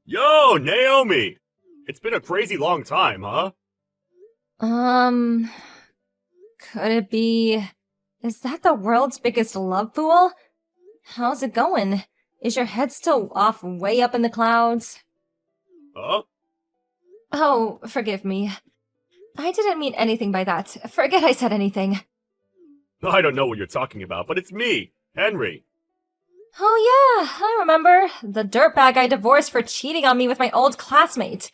Yo, Naomi! It's been a crazy long time, huh? Um, could it be... Is that the world's biggest love fool? How's it going? Is your head still off way up in the clouds? Huh? Oh, forgive me. I didn't mean anything by that. Forget I said anything. I don't know what you're talking about, but it's me, Henry. Oh yeah, I remember. The dirtbag I divorced for cheating on me with my old classmate.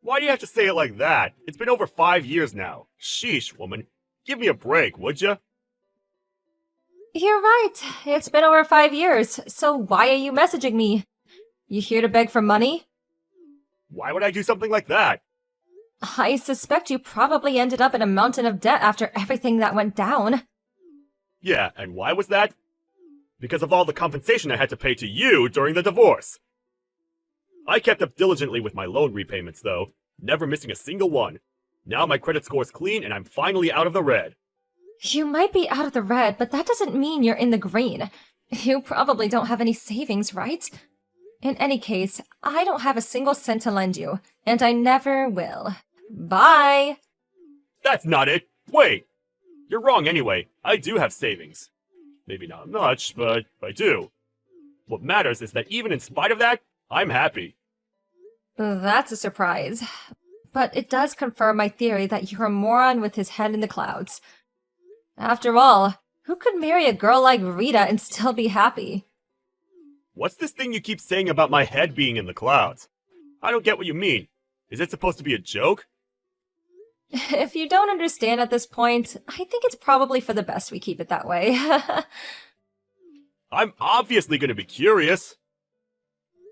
Why do you have to say it like that? It's been over 5 years now. Sheesh, woman. Give me a break, would ya? You're right. It's been over 5 years, so why are you messaging me? You here to beg for money? Why would I do something like that? I suspect you probably ended up in a mountain of debt after everything that went down. Yeah, and why was that? Because of all the compensation I had to pay to you during the divorce. I kept up diligently with my loan repayments, though, never missing a single one. Now my credit score's clean and I'm finally out of the red. You might be out of the red, but that doesn't mean you're in the green. You probably don't have any savings, right? In any case, I don't have a single cent to lend you, and I never will. Bye! That's not it! Wait! You're wrong anyway. I do have savings. Maybe not much, but I do. What matters is that even in spite of that, I'm happy. That's a surprise. But it does confirm my theory that you're a moron with his head in the clouds. After all, who could marry a girl like Rita and still be happy? What's this thing you keep saying about my head being in the clouds? I don't get what you mean. Is it supposed to be a joke? If you don't understand at this point, I think it's probably for the best we keep it that way. I'm obviously gonna be curious.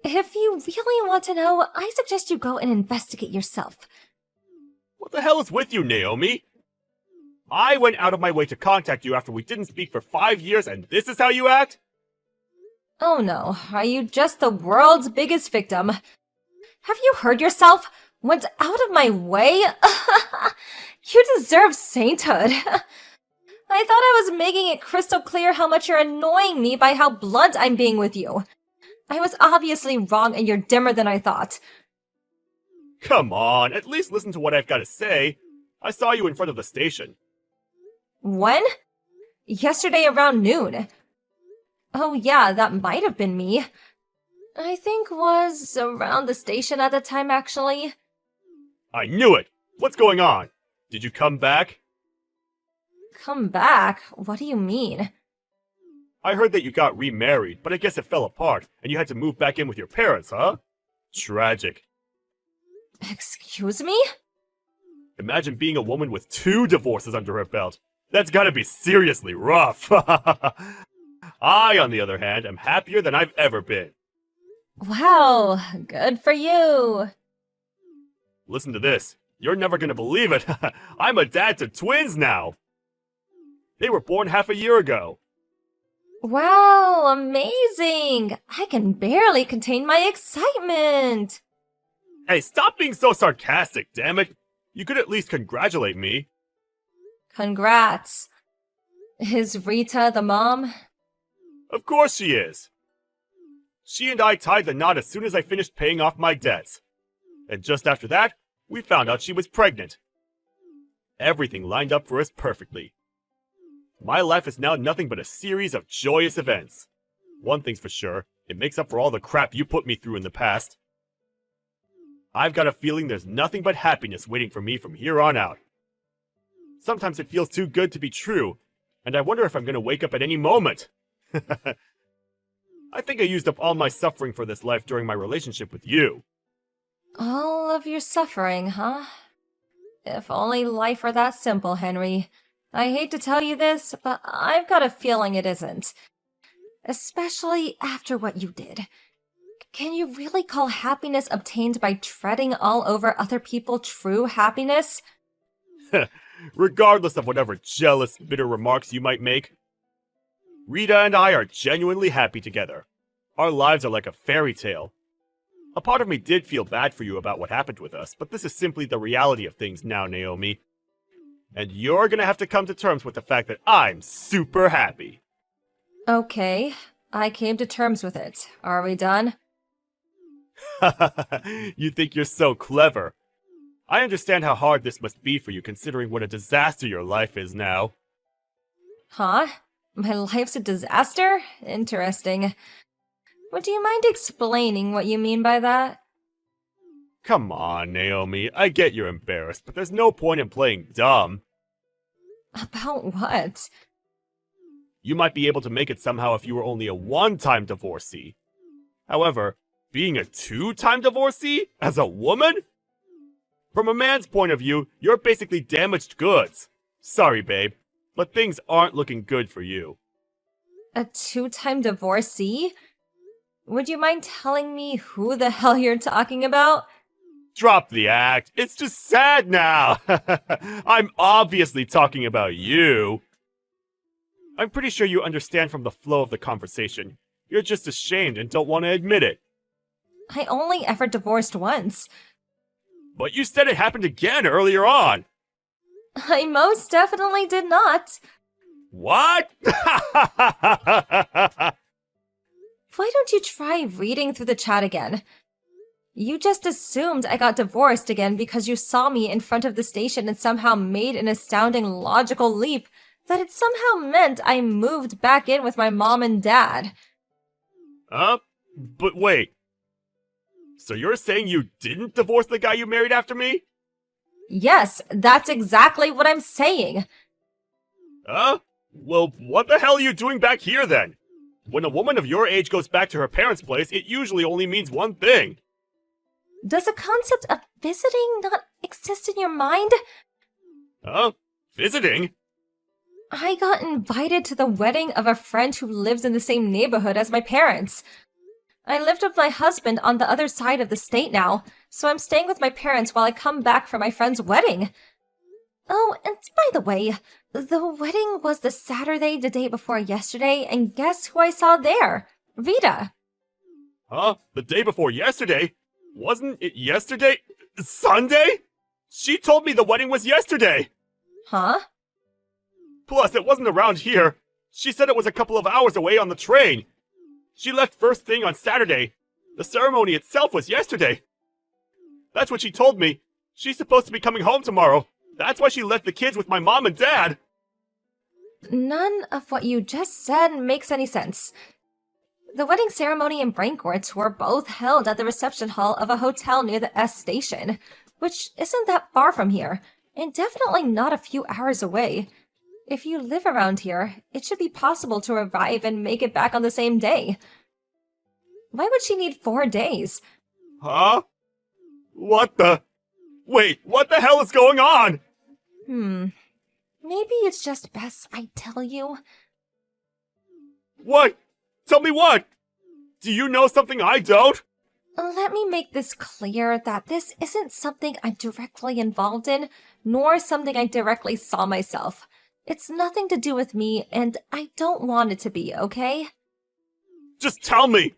If you really want to know, I suggest you go and investigate yourself. What the hell is with you, Naomi? I went out of my way to contact you after we didn't speak for 5 years, and this is how you act? Oh no, are you just the world's biggest victim? Have you heard yourself? Went out of my way? You deserve sainthood. I thought I was making it crystal clear how much you're annoying me by how blunt I'm being with you. I was obviously wrong and you're dimmer than I thought. Come on, at least listen to what I've got to say. I saw you in front of the station. When? Yesterday around noon. Oh yeah, that might have been me. I think was around the station at the time, actually. I knew it! What's going on? Did you come back? Come back? What do you mean? I heard that you got remarried, but I guess it fell apart, and you had to move back in with your parents, huh? Tragic. Excuse me? Imagine being a woman with 2 divorces under her belt. That's gotta be seriously rough. I, on the other hand, am happier than I've ever been. Wow, good for you. Listen to this. You're never gonna believe it. I'm a dad to twins now. They were born half a year ago. Wow, amazing! I can barely contain my excitement! Hey, stop being so sarcastic, damn it. You could at least congratulate me. Congrats. Is Rita the mom? Of course she is. She and I tied the knot as soon as I finished paying off my debts. And just after that, we found out she was pregnant. Everything lined up for us perfectly. My life is now nothing but a series of joyous events. One thing's for sure, it makes up for all the crap you put me through in the past. I've got a feeling there's nothing but happiness waiting for me from here on out. Sometimes it feels too good to be true, and I wonder if I'm gonna wake up at any moment. I think I used up all my suffering for this life during my relationship with you. All of your suffering, huh? If only life were that simple, Henry. I hate to tell you this, but I've got a feeling it isn't. Especially after what you did. Can you really call happiness obtained by treading all over other people true happiness? Regardless of whatever jealous, bitter remarks you might make, Rita and I are genuinely happy together. Our lives are like a fairy tale. A part of me did feel bad for you about what happened with us, but this is simply the reality of things now, Naomi. And you're gonna have to come to terms with the fact that I'm super happy. Okay, I came to terms with it. Are we done? You think you're so clever. I understand how hard this must be for you considering what a disaster your life is now. Huh? My life's a disaster? Interesting. Would you mind explaining what you mean by that? Come on, Naomi. I get you're embarrassed, but there's no point in playing dumb. About what? You might be able to make it somehow if you were only a one-time divorcee. However, being a two-time divorcee? As a woman? From a man's point of view, you're basically damaged goods. Sorry, babe, but things aren't looking good for you. A two-time divorcee? Would you mind telling me who the hell you're talking about? Drop the act. It's just sad now. I'm obviously talking about you. I'm pretty sure you understand from the flow of the conversation. You're just ashamed and don't want to admit it. I only ever divorced once. But you said it happened again earlier on. I most definitely did not. What? Why don't you try reading through the chat again? You just assumed I got divorced again because you saw me in front of the station and somehow made an astounding logical leap that it somehow meant I moved back in with my mom and dad. But wait. So you're saying you didn't divorce the guy you married after me? Yes, that's exactly what I'm saying. Well, what the hell are you doing back here then? When a woman of your age goes back to her parents' place, it usually only means one thing. Does the concept of visiting not exist in your mind? Visiting? I got invited to the wedding of a friend who lives in the same neighborhood as my parents. I lived with my husband on the other side of the state now, so I'm staying with my parents while I come back for my friend's wedding. Oh, and by the way, the wedding was the Saturday the day before yesterday, and guess who I saw there? Rita. The day before yesterday? Wasn't it yesterday? Sunday? She told me the wedding was yesterday! Huh? Plus, it wasn't around here. She said it was a couple of hours away on the train. She left first thing on Saturday. The ceremony itself was yesterday. That's what she told me. She's supposed to be coming home tomorrow. That's why she left the kids with my mom and dad. None of what you just said makes any sense. The wedding ceremony and banquets were both held at the reception hall of a hotel near the S station, which isn't that far from here, and definitely not a few hours away. If you live around here, it should be possible to arrive and make it back on the same day. Why would she need 4 days? Huh? What the? Wait, what the hell is going on? Maybe it's just best I tell you. What? Tell me what? Do you know something I don't? Let me make this clear that this isn't something I'm directly involved in, nor something I directly saw myself. It's nothing to do with me, and I don't want it to be, okay? Just tell me!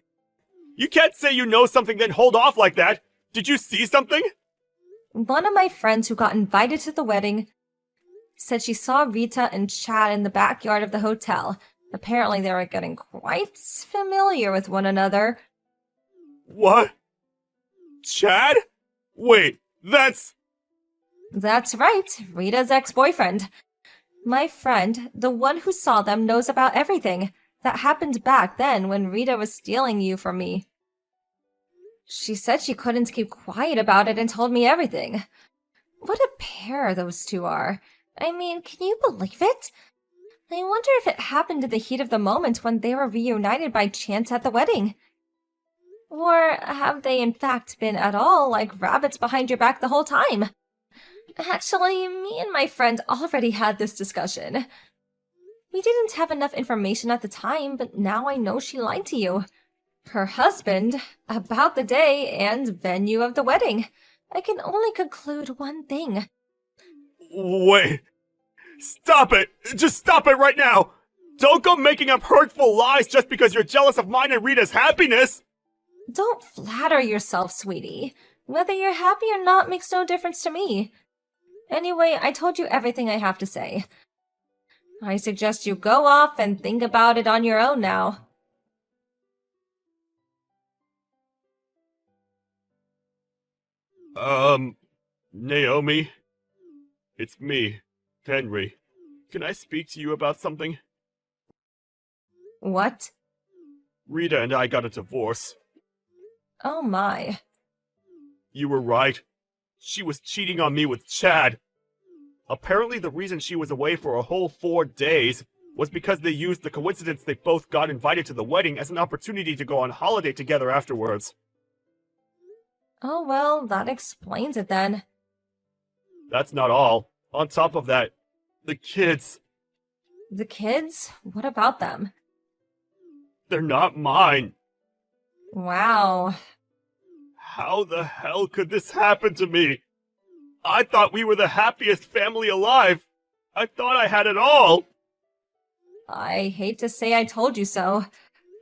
You can't say you know something then hold off like that! Did you see something? One of my friends who got invited to the wedding said she saw Rita and Chad in the backyard of the hotel. Apparently they were getting quite familiar with one another. What? Chad? Wait, that's right, Rita's ex-boyfriend. My friend, the one who saw them, knows about everything that happened back then when Rita was stealing you from me. She said she couldn't keep quiet about it and told me everything. What a pair those two are. I mean, can you believe it? I wonder if it happened in the heat of the moment when they were reunited by chance at the wedding. Or have they in fact been at all like rabbits behind your back the whole time? Actually, me and my friend already had this discussion. We didn't have enough information at the time, but now I know she lied to you. Her husband, about the day and venue of the wedding. I can only conclude one thing. Wait. Stop it! Just stop it right now! Don't go making up hurtful lies just because you're jealous of mine and Rita's happiness! Don't flatter yourself, sweetie. Whether you're happy or not makes no difference to me. Anyway, I told you everything I have to say. I suggest you go off and think about it on your own now. Naomi? It's me, Henry. Can I speak to you about something? What? Rita and I got a divorce. Oh my. You were right. She was cheating on me with Chad. Apparently the reason she was away for a whole 4 days was because they used the coincidence they both got invited to the wedding as an opportunity to go on holiday together afterwards. Oh well, that explains it then. That's not all. On top of that, the kids, The kids? What about them? they're not mine. Wow. How the hell could this happen to me? I thought we were the happiest family alive. I thought I had it all. I hate to say I told you so,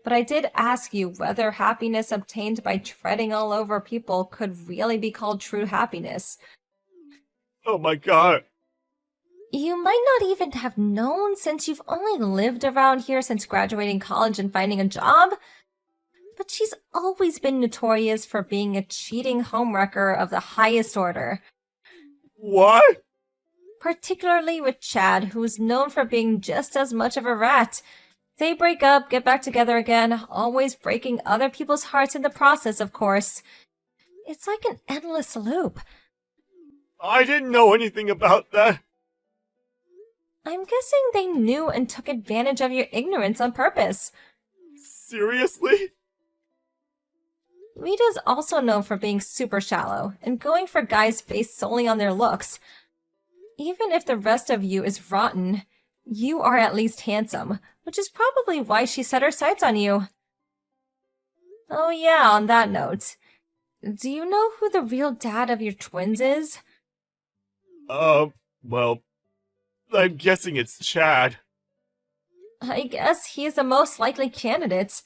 but I did ask you whether happiness obtained by treading all over people could really be called true happiness. Oh my god. You might not even have known since you've only lived around here since graduating college and finding a job. But she's always been notorious for being a cheating homewrecker of the highest order. What? Particularly with Chad, who's known for being just as much of a rat. They break up, get back together again, always breaking other people's hearts in the process, of course. It's like an endless loop. I didn't know anything about that. I'm guessing they knew and took advantage of your ignorance on purpose. Seriously? Rita's also known for being super shallow and going for guys based solely on their looks. Even if the rest of you is rotten, you are at least handsome, which is probably why she set her sights on you. Oh yeah, on that note, do you know who the real dad of your twins is? Well, I'm guessing it's Chad. I guess he's the most likely candidate.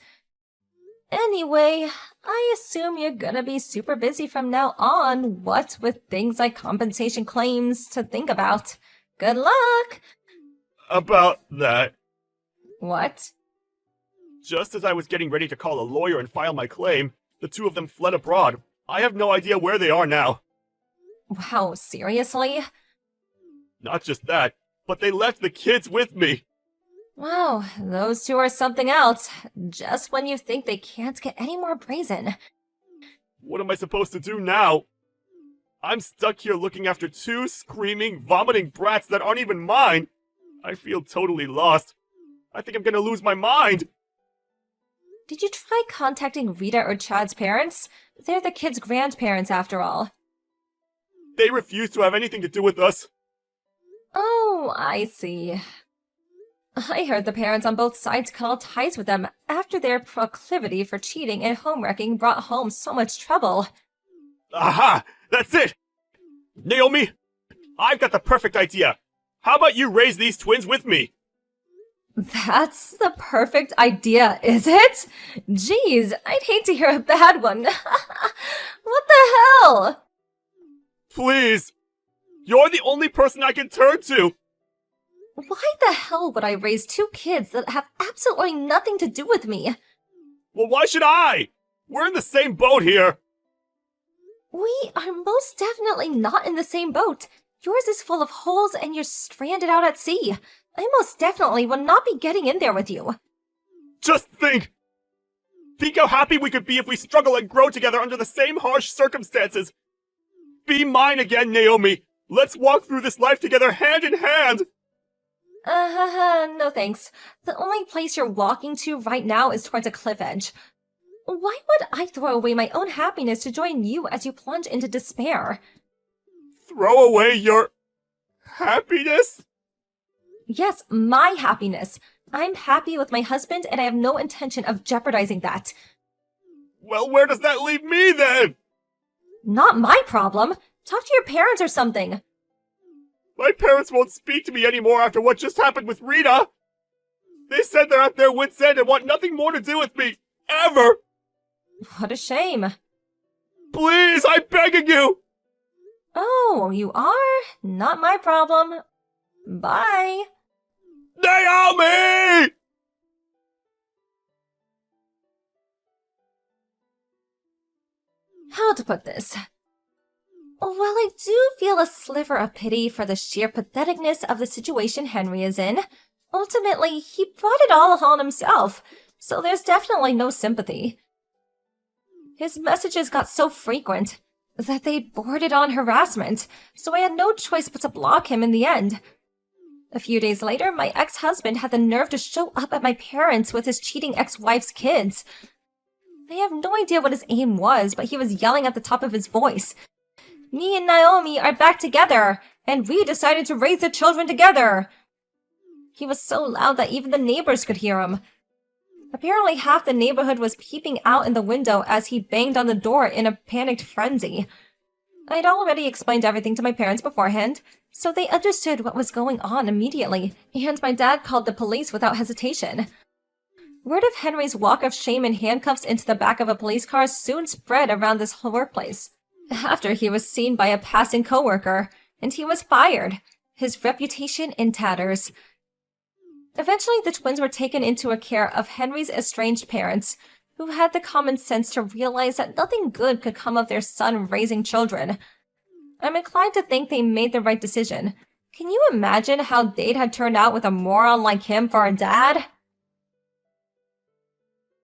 Anyway, I assume you're gonna be super busy from now on, what with things like compensation claims to think about. Good luck! About that. What? Just as I was getting ready to call a lawyer and file my claim, the two of them fled abroad. I have no idea where they are now. Wow, seriously? Not just that, but they left the kids with me. Wow, those two are something else, just when you think they can't get any more brazen. What am I supposed to do now? I'm stuck here looking after two screaming, vomiting brats that aren't even mine. I feel totally lost. I think I'm gonna lose my mind. Did you try contacting Rita or Chad's parents? They're the kids' grandparents, after all. They refuse to have anything to do with us. Oh, I see. I heard the parents on both sides cut all ties with them after their proclivity for cheating and homewrecking brought home so much trouble. Aha! That's it! Naomi, I've got the perfect idea. How about you raise these twins with me? That's the perfect idea, is it? Geez, I'd hate to hear a bad one. What the hell? Please! You're the only person I can turn to! Why the hell would I raise two kids that have absolutely nothing to do with me? Well, why should I? We're in the same boat here. We are most definitely not in the same boat. Yours is full of holes and you're stranded out at sea. I most definitely will not be getting in there with you. Just think! Think how happy we could be if we struggle and grow together under the same harsh circumstances. Be mine again, Naomi. Let's walk through this life together hand in hand. No thanks. The only place you're walking to right now is towards a cliff edge. Why would I throw away my own happiness to join you as you plunge into despair? Throw away your happiness? Yes, my happiness. I'm happy with my husband and I have no intention of jeopardizing that. Well, where does that leave me then? Not my problem. Talk to your parents or something. My parents won't speak to me anymore after what just happened with Rita. They said they're at their wits' end and want nothing more to do with me. Ever! What a shame. Please, I'm begging you! Oh, you are? Not my problem. Bye. Naomi! How to put this? While I do feel a sliver of pity for the sheer patheticness of the situation Henry is in, ultimately he brought it all on himself, so there's definitely no sympathy. His messages got so frequent that they bordered on harassment, so I had no choice but to block him in the end. A few days later, my ex-husband had the nerve to show up at my parents' with his cheating ex-wife's kids. I have no idea what his aim was, but he was yelling at the top of his voice. Me and Naomi are back together, and we decided to raise the children together. He was so loud that even the neighbors could hear him. Apparently half the neighborhood was peeping out in the window as he banged on the door in a panicked frenzy. I had already explained everything to my parents beforehand, so they understood what was going on immediately, and my dad called the police without hesitation. Word of Henry's walk of shame and handcuffs into the back of a police car soon spread around this whole workplace. After he was seen by a passing coworker, and he was fired, his reputation in tatters. Eventually, the twins were taken into a care of Henry's estranged parents, who had the common sense to realize that nothing good could come of their son raising children. I'm inclined to think they made the right decision. Can you imagine how they'd have turned out with a moron like him for a dad?